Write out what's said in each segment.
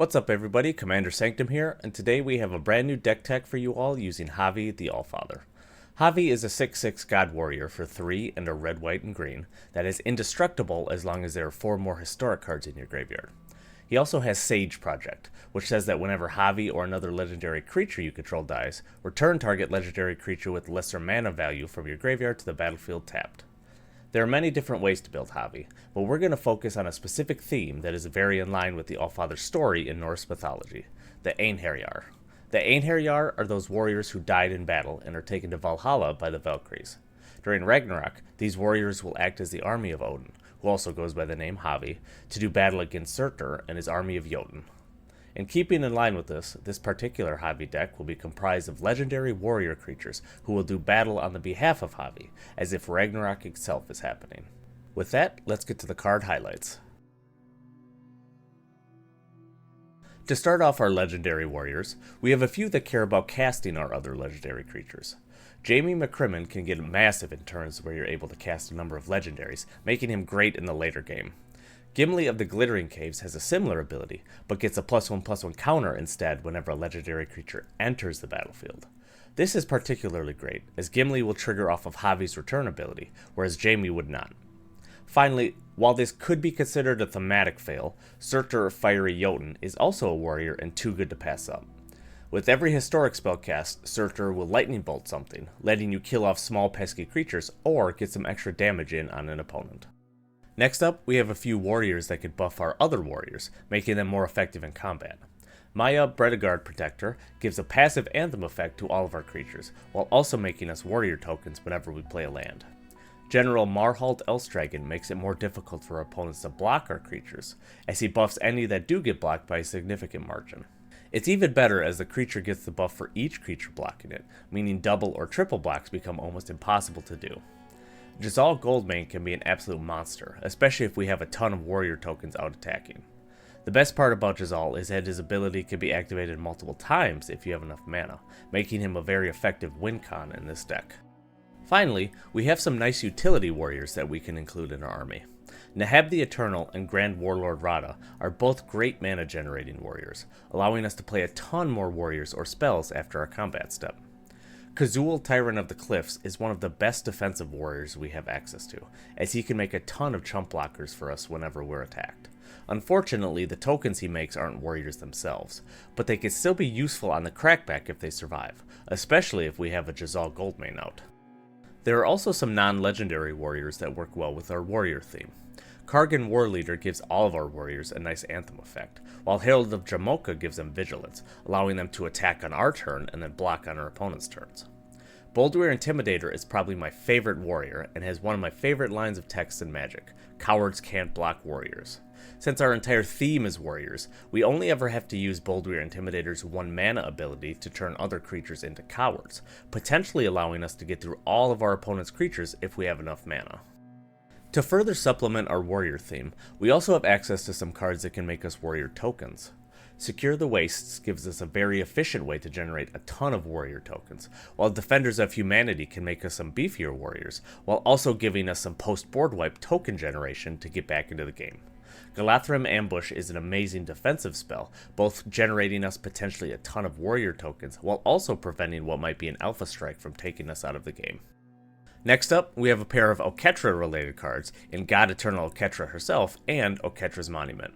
What's up everybody, Commander Sanctum here, and today we have a brand new deck tech for you all using Havi the Allfather. Havi is a 6/6 God Warrior for 3 and a red, white, and green that is indestructible as long as there are 4 more historic cards in your graveyard. He also has Sage Project, which says that whenever Havi or another legendary creature you control dies, return target legendary creature with lesser mana value from your graveyard to the battlefield tapped. There are many different ways to build Havi, but we're going to focus on a specific theme that is very in line with the Allfather story in Norse mythology, the EINHERJAR. The EINHERJAR are those warriors who died in battle and are taken to Valhalla by the Valkyries. During Ragnarok, these warriors will act as the army of Odin, who also goes by the name Havi, to do battle against Surtur and his army of Jotun. In keeping in line with this particular Havi deck will be comprised of legendary warrior creatures who will do battle on the behalf of Havi, as if Ragnarok itself is happening. With that, let's get to the card highlights. To start off our legendary warriors, we have a few that care about casting our other legendary creatures. Jaime McCrimmon can get massive in turns where you're able to cast a number of legendaries, making him great in the later game. Gimli of the Glittering Caves has a similar ability, but gets a +1/+1 counter instead whenever a legendary creature enters the battlefield. This is particularly great, as Gimli will trigger off of Havi's return ability, whereas Jaime would not. Finally, while this could be considered a thematic fail, Surtur Fiery Jotun is also a warrior and too good to pass up. With every historic spell cast, Surtur will lightning bolt something, letting you kill off small pesky creatures or get some extra damage in on an opponent. Next up, we have a few warriors that could buff our other warriors, making them more effective in combat. Maya Bredegard Protector gives a passive anthem effect to all of our creatures, while also making us warrior tokens whenever we play a land. General Marhald Elstragon makes it more difficult for our opponents to block our creatures, as he buffs any that do get blocked by a significant margin. It's even better as the creature gets the buff for each creature blocking it, meaning double or triple blocks become almost impossible to do. Jazal Goldmane can be an absolute monster, especially if we have a ton of warrior tokens out attacking. The best part about Jazal is that his ability can be activated multiple times if you have enough mana, making him a very effective win con in this deck. Finally, we have some nice utility warriors that we can include in our army. Nahab the Eternal and Grand Warlord Radha are both great mana generating warriors, allowing us to play a ton more warriors or spells after our combat step. Kazul Tyrant of the Cliffs is one of the best defensive warriors we have access to, as he can make a ton of chump blockers for us whenever we're attacked. Unfortunately, the tokens he makes aren't warriors themselves, but they can still be useful on the crackback if they survive, especially if we have a Jazal Goldmane out. There are also some non-legendary warriors that work well with our warrior theme. Kargan Warleader gives all of our warriors a nice anthem effect, while Herald of Jamoka gives them vigilance, allowing them to attack on our turn and then block on our opponent's turns. Boldwyr Intimidator is probably my favorite warrior and has one of my favorite lines of text in Magic: cowards can't block warriors. Since our entire theme is warriors, we only ever have to use Boldwyr Intimidator's 1 mana ability to turn other creatures into cowards, potentially allowing us to get through all of our opponent's creatures if we have enough mana. To further supplement our warrior theme, we also have access to some cards that can make us warrior tokens. Secure the Wastes gives us a very efficient way to generate a ton of warrior tokens, while Defenders of Humanity can make us some beefier warriors, while also giving us some post-board wipe token generation to get back into the game. Galathrim Ambush is an amazing defensive spell, both generating us potentially a ton of warrior tokens, while also preventing what might be an Alpha Strike from taking us out of the game. Next up, we have a pair of Oketra related cards in God Eternal Oketra herself and Oketra's Monument.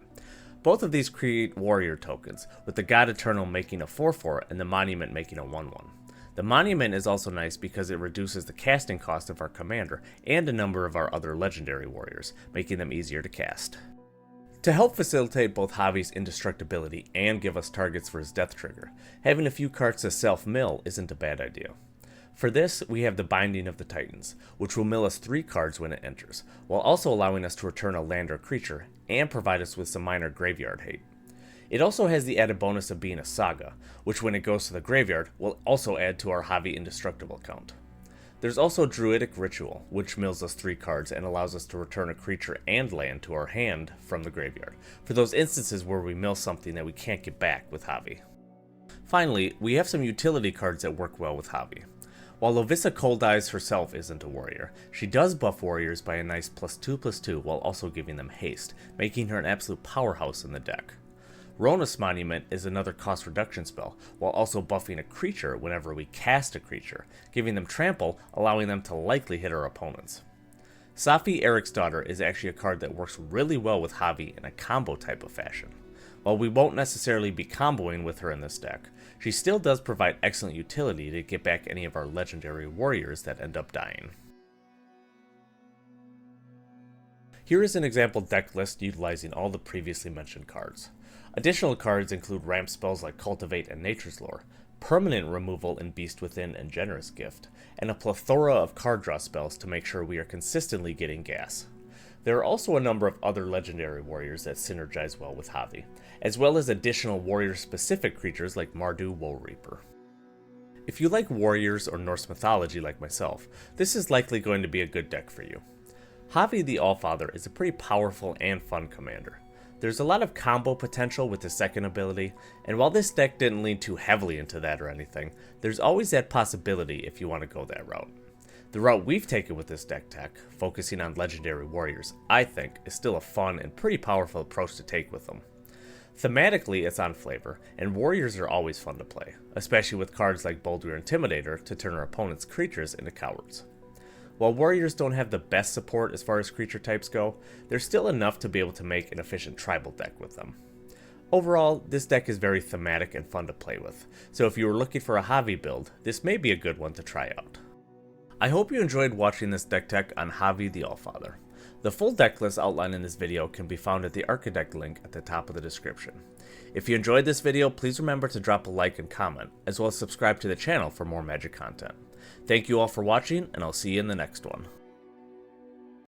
Both of these create warrior tokens, with the God Eternal making a 4/4 and the Monument making a 1/1. The Monument is also nice because it reduces the casting cost of our commander and a number of our other legendary warriors, making them easier to cast. To help facilitate both Havi's indestructibility and give us targets for his death trigger, having a few cards to self-mill isn't a bad idea. For this, we have the Binding of the Titans, which will mill us 3 cards when it enters, while also allowing us to return a land or creature, and provide us with some minor graveyard hate. It also has the added bonus of being a saga, which when it goes to the graveyard, will also add to our Havi indestructible count. There's also Druidic Ritual, which mills us 3 cards and allows us to return a creature and land to our hand from the graveyard, for those instances where we mill something that we can't get back with Havi. Finally, we have some utility cards that work well with Havi. While Lovisa Cold Eyes herself isn't a warrior, she does buff warriors by a nice +2/+2 while also giving them haste, making her an absolute powerhouse in the deck. Rona's Monument is another cost reduction spell, while also buffing a creature whenever we cast a creature, giving them trample, allowing them to likely hit our opponents. Safi Eric's Daughter is actually a card that works really well with Havi in a combo type of fashion. While we won't necessarily be comboing with her in this deck, she still does provide excellent utility to get back any of our legendary warriors that end up dying. Here is an example deck list utilizing all the previously mentioned cards. Additional cards include ramp spells like Cultivate and Nature's Lore, permanent removal in Beast Within and Generous Gift, and a plethora of card draw spells to make sure we are consistently getting gas. There are also a number of other legendary warriors that synergize well with Havi, as well as additional warrior-specific creatures like Mardu Woe Reaper. If you like warriors or Norse mythology like myself, this is likely going to be a good deck for you. Havi the Allfather is a pretty powerful and fun commander. There's a lot of combo potential with the second ability, and while this deck didn't lean too heavily into that or anything, there's always that possibility if you want to go that route. The route we've taken with this deck tech, focusing on legendary warriors, I think is still a fun and pretty powerful approach to take with them. Thematically, it's on flavor, and warriors are always fun to play, especially with cards like Boulder Intimidator to turn our opponent's creatures into cowards. While warriors don't have the best support as far as creature types go, there's still enough to be able to make an efficient tribal deck with them. Overall, this deck is very thematic and fun to play with, so if you were looking for a Havi build, this may be a good one to try out. I hope you enjoyed watching this deck tech on Havi the Allfather. The full deck list outlined in this video can be found at the Architect link at the top of the description. If you enjoyed this video, please remember to drop a like and comment, as well as subscribe to the channel for more Magic content. Thank you all for watching, and I'll see you in the next one.